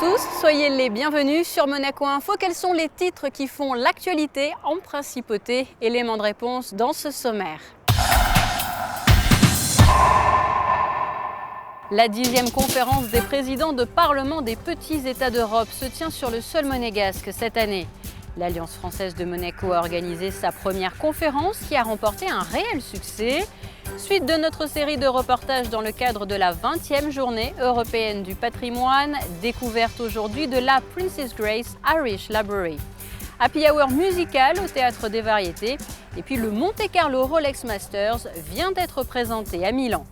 tous, soyez les bienvenus sur Monaco Info. Quels sont les titres qui font l'actualité en principauté? Élément de réponse dans ce sommaire. La 10e conférence des présidents de parlement des petits États d'Europe se tient sur le sol monégasque cette année. L'Alliance française de Monaco a organisé sa première conférence qui a remporté un réel succès. Suite de notre série de reportages dans le cadre de la 20e journée européenne du patrimoine, découverte aujourd'hui de la Princess Grace Irish Library. Happy Hour musical au Théâtre des Variétés et puis le Monte Carlo Rolex Masters vient d'être présenté à Milan.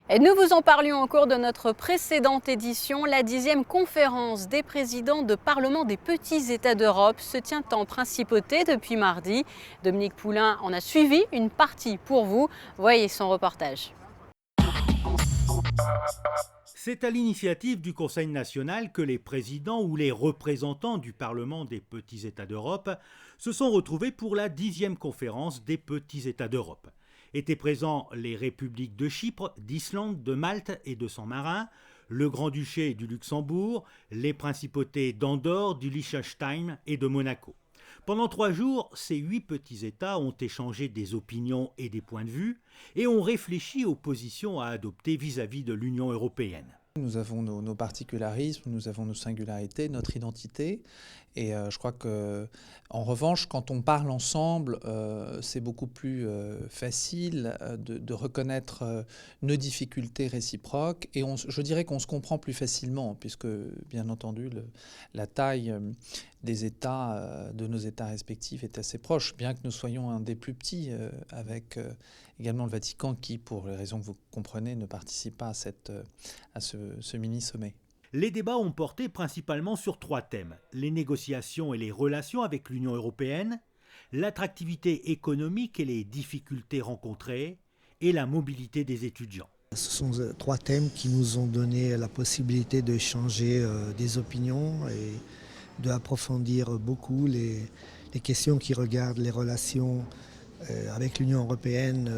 Et nous vous en parlions au cours de notre précédente édition. La 10e conférence des présidents de parlement des petits États d'Europe se tient en principauté depuis mardi. Dominique Poulain en a suivi une partie pour vous. Voyez son reportage. C'est à l'initiative du Conseil national que les présidents ou les représentants du Parlement des petits États d'Europe se sont retrouvés pour la 10e conférence des petits États d'Europe. Étaient présents les républiques de Chypre, d'Islande, de Malte et de San Marin, le Grand-Duché du Luxembourg, les principautés d'Andorre, du Liechtenstein et de Monaco. Pendant 3 jours, ces 8 petits États ont échangé des opinions et des points de vue et ont réfléchi aux positions à adopter vis-à-vis de l'Union européenne. Nous avons nos particularismes, nous avons nos singularités, notre identité. Et je crois que, en revanche, quand on parle ensemble, c'est beaucoup plus facile de reconnaître nos difficultés réciproques. Et je dirais qu'on se comprend plus facilement, puisque, bien entendu, la taille des États, de nos États respectifs est assez proche, bien que nous soyons un des plus petits, avec également le Vatican qui, pour les raisons que vous comprenez, ne participe pas à ce mini-sommet. Les débats ont porté principalement sur 3 thèmes, les négociations et les relations avec l'Union européenne, l'attractivité économique et les difficultés rencontrées, et la mobilité des étudiants. Ce sont 3 thèmes qui nous ont donné la possibilité d'échanger des opinions et d'approfondir beaucoup les questions qui regardent les relations avec l'Union européenne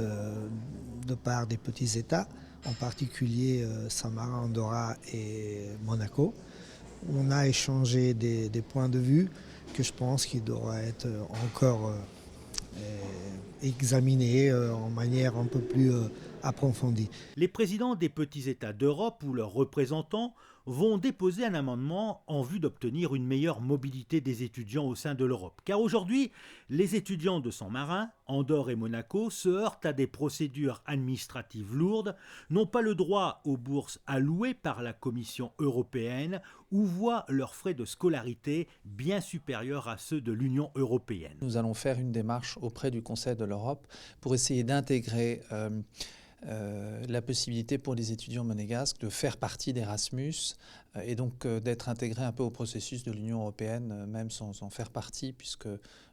de part des petits États, en particulier San Marin, Andorra et Monaco. On a échangé des points de vue que je pense qu'ils doivent être encore examinés en manière un peu plus approfondie. Les présidents des petits États d'Europe ou leurs représentants vont déposer un amendement en vue d'obtenir une meilleure mobilité des étudiants au sein de l'Europe. Car aujourd'hui, les étudiants de San Marin, Andorre et Monaco se heurtent à des procédures administratives lourdes, n'ont pas le droit aux bourses allouées par la Commission européenne ou voient leurs frais de scolarité bien supérieurs à ceux de l'Union européenne. Nous allons faire une démarche auprès du Conseil de l'Europe pour essayer d'intégrer la possibilité pour les étudiants monégasques de faire partie d'Erasmus et donc d'être intégrés un peu au processus de l'Union européenne, même sans en faire partie, puisque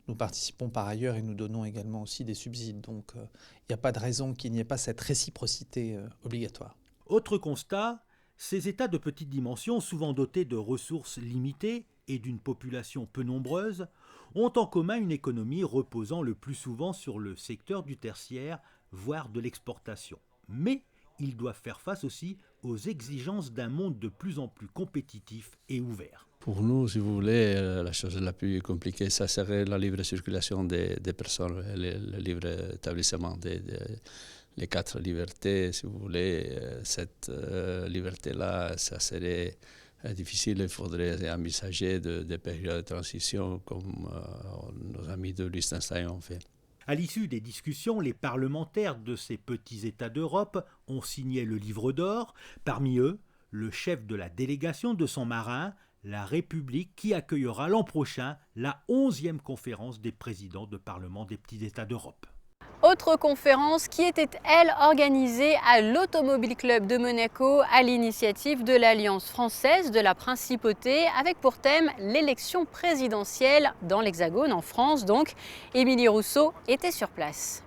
nous participons par ailleurs et nous donnons également aussi des subsides. Donc il n'y a pas de raison qu'il n'y ait pas cette réciprocité obligatoire. Autre constat, ces États de petite dimension, souvent dotés de ressources limitées et d'une population peu nombreuse, ont en commun une économie reposant le plus souvent sur le secteur du tertiaire, voire de l'exportation. Mais ils doivent faire face aussi aux exigences d'un monde de plus en plus compétitif et ouvert. Pour nous, si vous voulez, la chose la plus compliquée, ça serait la libre circulation des personnes, le libre établissement les 4 libertés, si vous voulez. Cette liberté-là, ça serait difficile. Il faudrait envisager des périodes de transition comme nos amis de Liechtenstein ont fait. À l'issue des discussions, les parlementaires de ces petits États d'Europe ont signé le livre d'or. Parmi eux, le chef de la délégation de San Marin, la République qui accueillera l'an prochain la 11e conférence des présidents de parlement des petits États d'Europe. Autre conférence qui était, elle, organisée à l'Automobile Club de Monaco à l'initiative de l'Alliance française de la Principauté avec pour thème l'élection présidentielle dans l'Hexagone en France. Donc, Émilie Rousseau était sur place.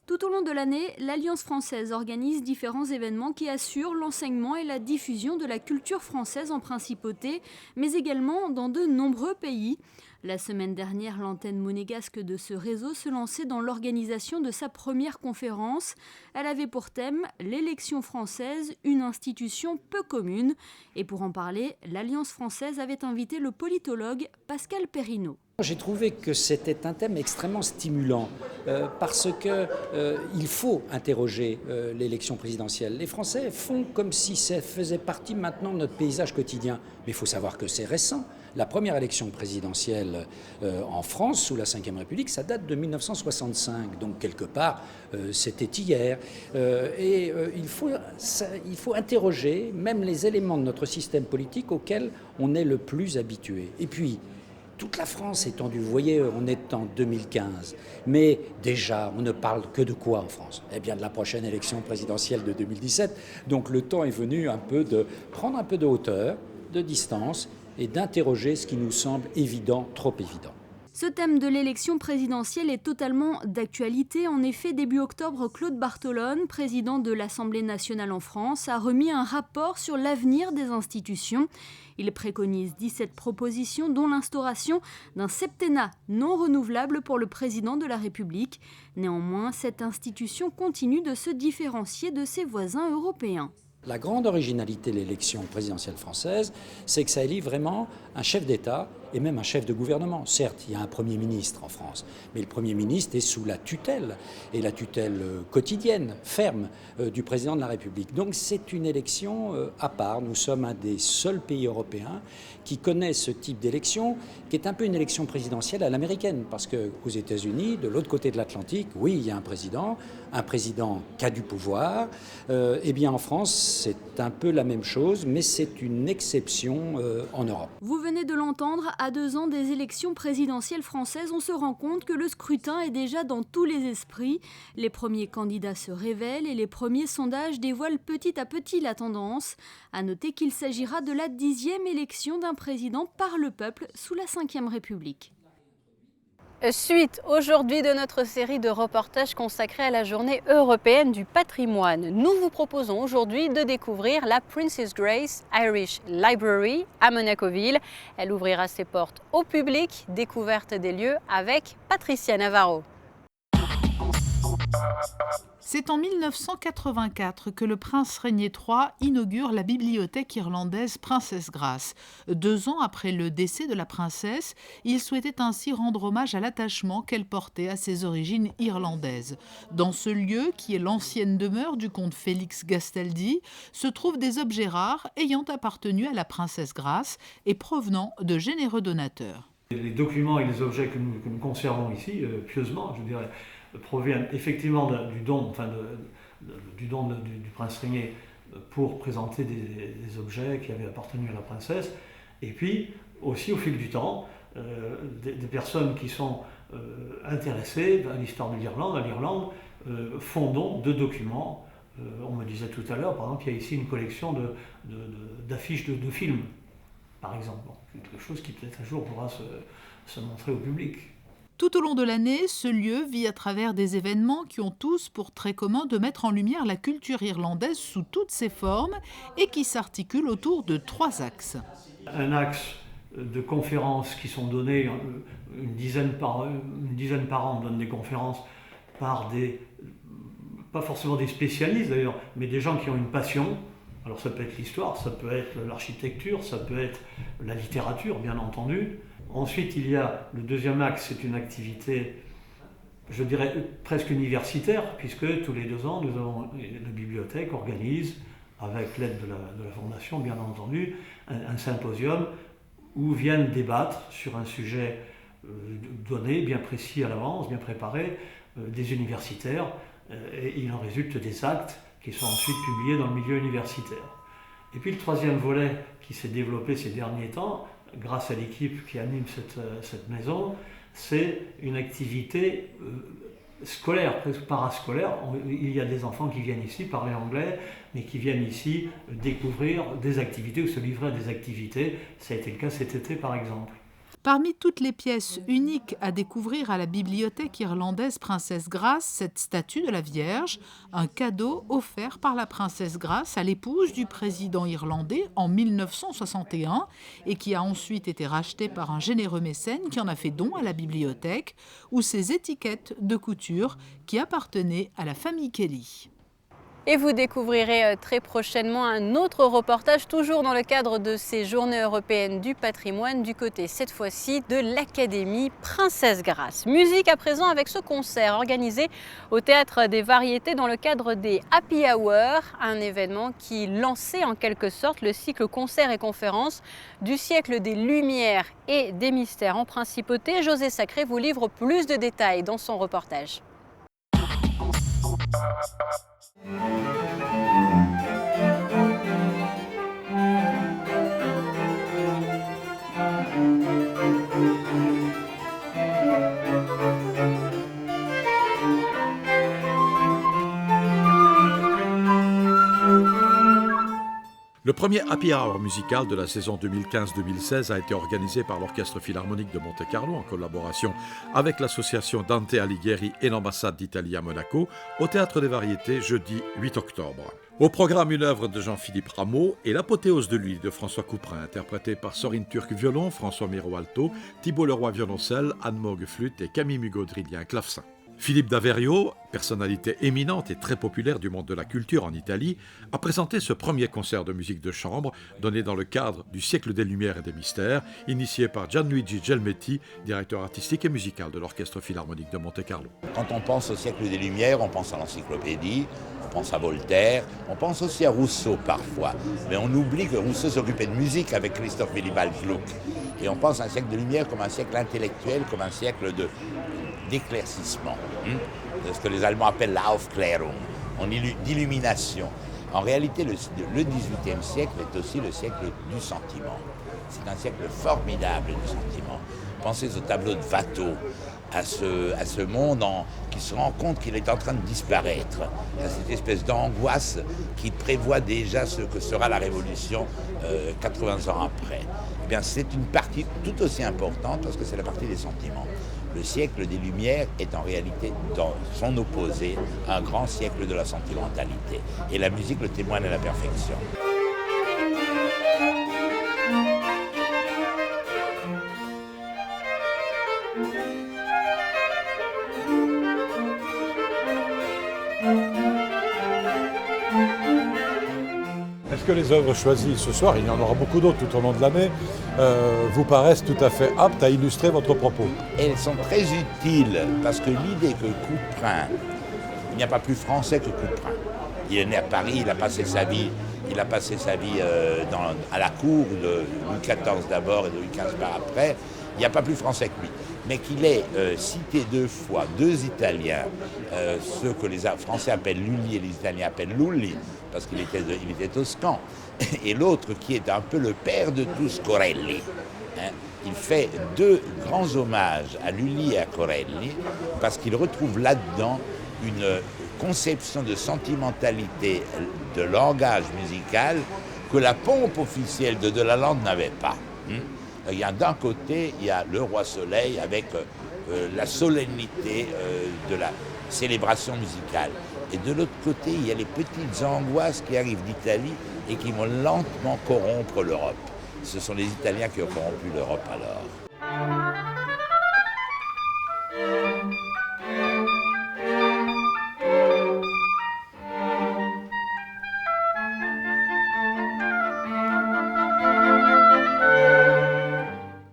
Tout au long de l'année, l'Alliance française organise différents événements qui assurent l'enseignement et la diffusion de la culture française en Principauté, mais également dans de nombreux pays. La semaine dernière, l'antenne monégasque de ce réseau se lançait dans l'organisation de sa première conférence. Elle avait pour thème « L'élection française, une institution peu commune ». Et pour en parler, l'Alliance française avait invité le politologue Pascal Perrineau. J'ai trouvé que c'était un thème extrêmement stimulant parce qu'il faut interroger l'élection présidentielle. Les Français font comme si ça faisait partie maintenant de notre paysage quotidien. Mais il faut savoir que c'est récent. La première élection présidentielle en France, sous la Ve République, ça date de 1965. Donc quelque part, c'était hier. Il faut interroger même les éléments de notre système politique auxquels on est le plus habitué. Et puis, toute la France est étendue. Vous voyez, on est en 2015. Mais déjà, on ne parle que de quoi en France? Eh bien, de la prochaine élection présidentielle de 2017. Donc le temps est venu de prendre un peu de hauteur, de distance et d'interroger ce qui nous semble évident, trop évident. Ce thème de l'élection présidentielle est totalement d'actualité. En effet, début octobre, Claude Bartolone, président de l'Assemblée nationale en France, a remis un rapport sur l'avenir des institutions. Il préconise 17 propositions, dont l'instauration d'un septennat non renouvelable pour le président de la République. Néanmoins, cette institution continue de se différencier de ses voisins européens. La grande originalité de l'élection présidentielle française, c'est que ça élit vraiment un chef d'État et même un chef de gouvernement. Certes, il y a un Premier ministre en France, mais le Premier ministre est sous la tutelle, et la tutelle quotidienne, ferme, du président de la République. Donc c'est une élection à part. Nous sommes un des seuls pays européens qui connaît ce type d'élection, qui est un peu une élection présidentielle à l'américaine, parce qu'aux États-Unis, de l'autre côté de l'Atlantique, oui, il y a un président qui a du pouvoir. Eh bien en France, c'est un peu la même chose, mais c'est une exception en Europe. Vous venez de l'entendre, à 2 ans des élections présidentielles françaises, on se rend compte que le scrutin est déjà dans tous les esprits. Les premiers candidats se révèlent et les premiers sondages dévoilent petit à petit la tendance. À noter qu'il s'agira de la 10e élection d'un président par le peuple sous la Ve République. Suite aujourd'hui de notre série de reportages consacrés à la journée européenne du patrimoine. Nous vous proposons aujourd'hui de découvrir la Princess Grace Irish Library à Monaco-Ville. Elle ouvrira ses portes au public. Découverte des lieux avec Patricia Navarro. C'est en 1984 que le prince Régnier III inaugure la bibliothèque irlandaise Princess Grace. 2 ans après le décès de la princesse, il souhaitait ainsi rendre hommage à l'attachement qu'elle portait à ses origines irlandaises. Dans ce lieu, qui est l'ancienne demeure du comte Félix Gastaldi, se trouvent des objets rares ayant appartenu à la princesse Grace et provenant de généreux donateurs. Les documents et les objets que nous conservons ici, pieusement, je dirais, proviennent effectivement du don du prince Régnier pour présenter des objets qui avaient appartenu à la princesse, et puis aussi au fil du temps, des personnes qui sont intéressées à l'histoire de l'Irlande, font don de documents. On me disait tout à l'heure, par exemple, il y a ici une collection d'affiches de films, par exemple, quelque chose qui peut-être un jour pourra se montrer au public. Tout au long de l'année, ce lieu vit à travers des événements qui ont tous pour trait commun de mettre en lumière la culture irlandaise sous toutes ses formes et qui s'articulent autour de 3 axes. Un axe de conférences qui sont données, une dizaine par an, on donne des conférences par pas forcément des spécialistes d'ailleurs, mais des gens qui ont une passion. Alors ça peut être l'histoire, ça peut être l'architecture, ça peut être la littérature, bien entendu. Ensuite, il y a le deuxième axe, c'est une activité, je dirais, presque universitaire, puisque tous les 2 ans, la bibliothèque organise, avec l'aide de la Fondation, bien entendu, un symposium où viennent débattre sur un sujet donné, bien précis à l'avance, bien préparé, des universitaires, et il en résulte des actes qui sont ensuite publiés dans le milieu universitaire. Et puis le troisième volet qui s'est développé ces derniers temps, grâce à l'équipe qui anime cette maison, c'est une activité scolaire, presque parascolaire. Il y a des enfants qui viennent ici parler anglais, mais qui viennent ici découvrir des activités ou se livrer à des activités. Ça a été le cas cet été par exemple. Parmi toutes les pièces uniques à découvrir à la bibliothèque irlandaise Princesse Grace, cette statue de la Vierge, un cadeau offert par la Princesse Grace à l'épouse du président irlandais en 1961 et qui a ensuite été rachetée par un généreux mécène qui en a fait don à la bibliothèque, ou ses étiquettes de couture qui appartenaient à la famille Kelly. Et vous découvrirez très prochainement un autre reportage, toujours dans le cadre de ces Journées européennes du patrimoine, du côté cette fois-ci de l'Académie Princesse Grace. Musique à présent avec ce concert organisé au Théâtre des Variétés dans le cadre des Happy Hour, un événement qui lançait en quelque sorte le cycle concerts et conférences du siècle des Lumières et des Mystères en Principauté. José Sacré vous livre plus de détails dans son reportage. Le premier Happy Hour musical de la saison 2015-2016 a été organisé par l'Orchestre Philharmonique de Monte-Carlo en collaboration avec l'association Dante Alighieri et l'ambassade d'Italie à Monaco au Théâtre des Variétés jeudi 8 octobre. Au programme, une œuvre de Jean-Philippe Rameau et l'apothéose de lui de François Couperin, interprété par Sorine Turc violon, François Miro alto, Thibault Leroy violoncelle, Anne Mogue flûte et Camille Mugaudrilien clavecin. Philippe Daverio, personnalité éminente et très populaire du monde de la culture en Italie, a présenté ce premier concert de musique de chambre donné dans le cadre du siècle des Lumières et des Mystères, initié par Gianluigi Gelmetti, directeur artistique et musical de l'Orchestre Philharmonique de Monte-Carlo. Quand on pense au siècle des Lumières, on pense à l'encyclopédie, on pense à Voltaire, on pense aussi à Rousseau parfois. Mais on oublie que Rousseau s'occupait de musique avec Christoph Willibald Gluck. Et on pense à un siècle de Lumière comme un siècle intellectuel, comme un siècle d'éclaircissement, ce que les Allemands appellent la Aufklärung, d'illumination. En réalité, le XVIIIe siècle est aussi le siècle du sentiment. C'est un siècle formidable du sentiment. Pensez au tableau de Watteau, à ce monde qui se rend compte qu'il est en train de disparaître, à cette espèce d'angoisse qui prévoit déjà ce que sera la Révolution 80 ans après. Eh bien, c'est une partie tout aussi importante parce que c'est la partie des sentiments. Le siècle des Lumières est en réalité, dans son opposé, un grand siècle de la sentimentalité. Et la musique le témoigne à la perfection. Est-ce que les œuvres choisies ce soir, il y en aura beaucoup d'autres tout au long de l'année, vous paraissent tout à fait aptes à illustrer votre propos? Elles sont très utiles parce que l'idée que Couperin, il n'y a pas plus français que Couperin. Il est né à Paris, il a passé sa vie à la cour de Louis XIV d'abord et de Louis XV par après. Il n'y a pas plus français que lui. Mais qu'il ait cité deux fois deux Italiens, ceux que les Français appellent Lully et les Italiens appellent Lully, parce qu'il était toscan, et l'autre qui est un peu le père de tous, Corelli. Il fait deux grands hommages à Lully et à Corelli, parce qu'il retrouve là-dedans une conception de sentimentalité de langage musical que la pompe officielle de Delalande n'avait pas. Il y a d'un côté, il y a le roi Soleil avec la solennité de la célébration musicale. Et de l'autre côté, il y a les petites angoisses qui arrivent d'Italie et qui vont lentement corrompre l'Europe. Ce sont les Italiens qui ont corrompu l'Europe alors.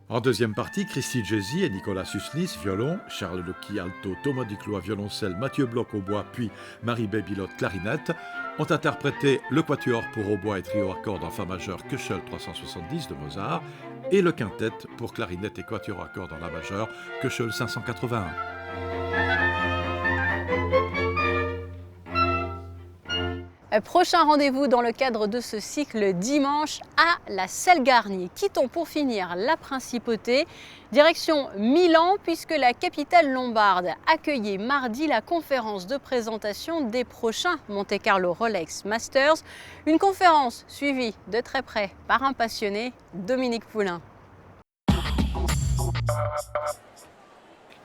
En deuxième partie, Christy Jesi et Nicolas Susnis, violon, Charles Lecky, alto, Thomas Duclos, violoncelle, Mathieu Bloch au bois, puis Marie Bébilotte, clarinette, ont interprété le quatuor pour hautbois et trio à cordes en fa majeur Köchel 370 de Mozart et le quintet pour clarinette et quatuor à cordes en la majeure Köchel 581. Prochain rendez-vous dans le cadre de ce cycle dimanche à la Selle Garnier. Quittons pour finir la Principauté, direction Milan, puisque la capitale lombarde accueillait mardi la conférence de présentation des prochains Monte Carlo Rolex Masters. Une conférence suivie de très près par un passionné, Dominique Poulain.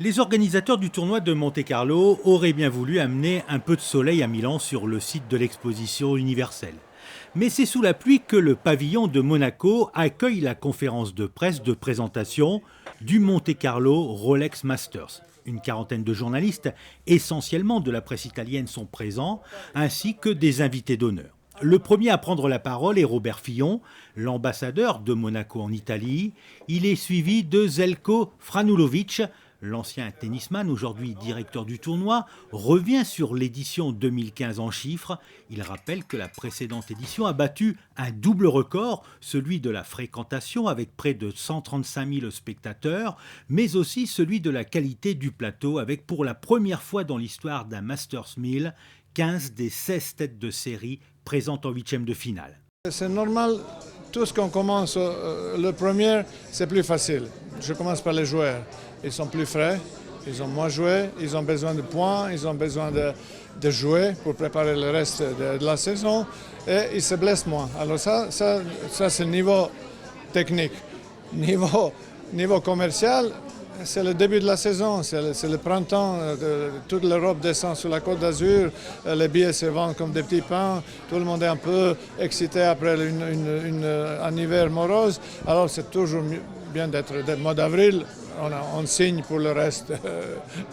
Les organisateurs du tournoi de Monte-Carlo auraient bien voulu amener un peu de soleil à Milan sur le site de l'exposition universelle. Mais c'est sous la pluie que le pavillon de Monaco accueille la conférence de presse de présentation du Monte-Carlo Rolex Masters. Une quarantaine de journalistes, essentiellement de la presse italienne, sont présents, ainsi que des invités d'honneur. Le premier à prendre la parole est Robert Fillon, l'ambassadeur de Monaco en Italie. Il est suivi de Željko Franulović. L'ancien tennisman, aujourd'hui directeur du tournoi, revient sur l'édition 2015 en chiffres. Il rappelle que la précédente édition a battu un double record, celui de la fréquentation avec près de 135 000 spectateurs, mais aussi celui de la qualité du plateau avec pour la première fois dans l'histoire d'un Masters 1000, 15 des 16 têtes de série présentes en huitième de finale. C'est normal, tout ce qu'on commence le premier, c'est plus facile. Je commence par les joueurs. Ils sont plus frais, ils ont moins joué, ils ont besoin de points, ils ont besoin de jouer pour préparer le reste de la saison et ils se blessent moins. Alors ça c'est le niveau technique. Niveau commercial, c'est le début de la saison, c'est le printemps, toute l'Europe descend sur la Côte d'Azur, les billets se vendent comme des petits pains, tout le monde est un peu excité après un hiver morose, alors c'est toujours bien d'être le mois d'avril, on signe pour le reste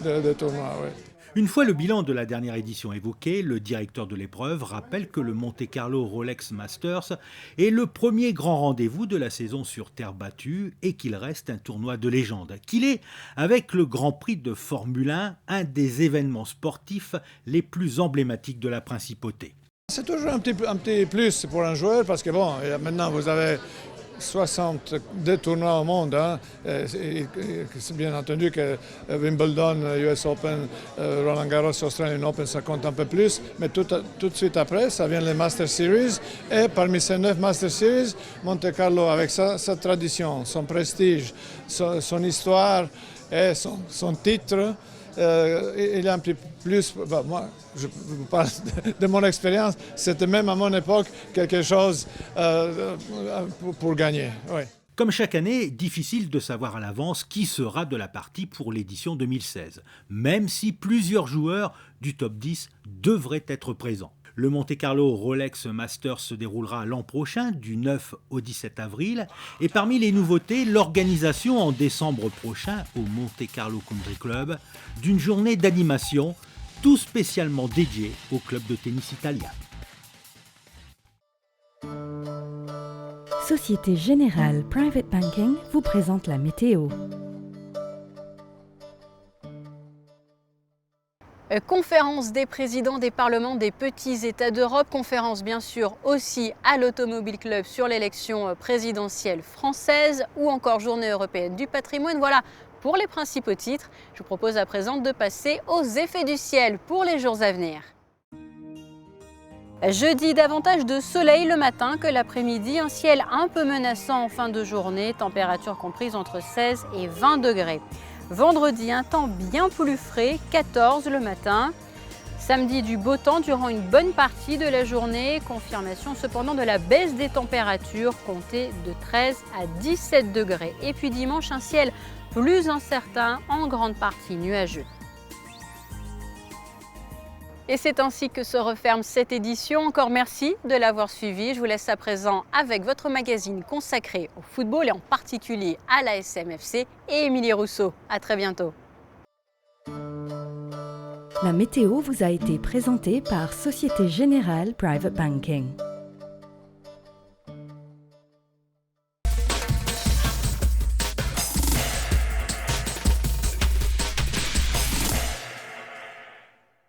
de tournoi. Oui. Une fois le bilan de la dernière édition évoqué, le directeur de l'épreuve rappelle que le Monte-Carlo Rolex Masters est le premier grand rendez-vous de la saison sur terre battue et qu'il reste un tournoi de légende. Qu'il est, avec le Grand Prix de Formule 1, un des événements sportifs les plus emblématiques de la principauté. C'est toujours un petit plus pour un joueur parce que bon, maintenant vous avez 62 tournois au monde. Hein. C'est bien entendu que Wimbledon, US Open, Roland Garros, Australian Open, ça compte un peu plus. Mais tout de suite après, ça vient les Master Series. Et parmi ces 9 Master Series, Monte Carlo, avec sa tradition, son prestige, son histoire et son titre, il y a un petit plus. Moi, je vous parle de mon expérience, c'était même à mon époque quelque chose pour gagner. Oui. Comme chaque année, difficile de savoir à l'avance qui sera de la partie pour l'édition 2016, même si plusieurs joueurs du top 10 devraient être présents. Le Monte-Carlo Rolex Masters se déroulera l'an prochain, du 9 au 17 avril. Et parmi les nouveautés, l'organisation en décembre prochain au Monte-Carlo Country Club d'une journée d'animation, tout spécialement dédiée au club de tennis italien. Société Générale Private Banking vous présente la météo. Conférence des présidents des parlements des petits États d'Europe, conférence bien sûr aussi à l'Automobile Club sur l'élection présidentielle française ou encore Journée européenne du patrimoine. Voilà pour les principaux titres. Je vous propose à présent de passer aux effets du ciel pour les jours à venir. Jeudi, davantage de soleil le matin que l'après-midi, un ciel un peu menaçant en fin de journée, température comprise entre 16 et 20 degrés. Vendredi, un temps bien plus frais, 14 le matin. Samedi, du beau temps durant une bonne partie de la journée. Confirmation cependant de la baisse des températures, comptée de 13 à 17 degrés. Et puis dimanche, un ciel plus incertain, en grande partie nuageux. Et c'est ainsi que se referme cette édition. Encore merci de l'avoir suivi. Je vous laisse à présent avec votre magazine consacré au football et en particulier à l'ASM FC et Émilie Rousseau. À très bientôt. La météo vous a été présentée par Société Générale Private Banking.